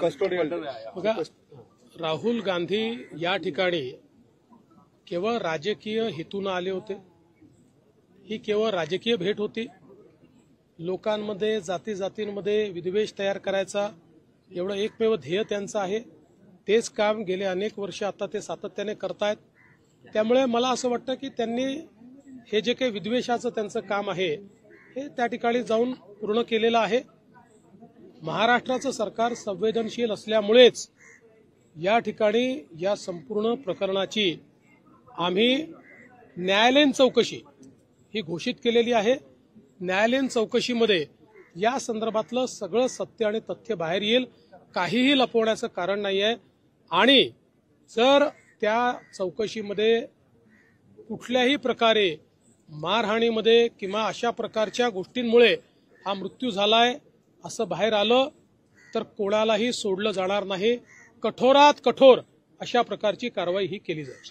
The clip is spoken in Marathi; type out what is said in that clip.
कस्टोडियल बघा, राहुल गांधी या ठिकाणी केवळ राजकीय हेतून आले होते। ही केवळ राजकीय भेट होती। लोकांमध्ये जाती जातींमध्ये विद्वेष तयार करायचा एवढं एकमेव ध्येय त्यांचं आहे। तेच काम गेले अनेक वर्ष आता ते सातत्याने करतायत। त्यामुळे मला असं वाटतं की त्यांनी हे जे काही विद्वेषाचं त्यांचं काम आहे हे त्या ठिकाणी जाऊन पूर्ण केलेलं आहे। महाराष्ट्राचं सरकार संवेदनशील असल्यामुळेच या ठिकाणी या संपूर्ण प्रकरणाची आम्ही न्यायालयीन चौकशी ही घोषित केलेली आहे। न्यायालयीन चौकशीमध्ये या संदर्भातलं सगळं सत्य आणि तथ्य बाहेर येईल। काहीही लपवण्याचं कारण नाही आहे। आणि जर त्या चौकशीमध्ये कुठल्याही प्रकारे मारहाणीमध्ये किंवा अशा प्रकारच्या गोष्टींमुळे हा मृत्यू झालाय असं बाहेर आलं तर कोणालाही सोडलं जाणार नाही। कठोरात कठोर अशा प्रकारची कारवाई ही केली जाईल।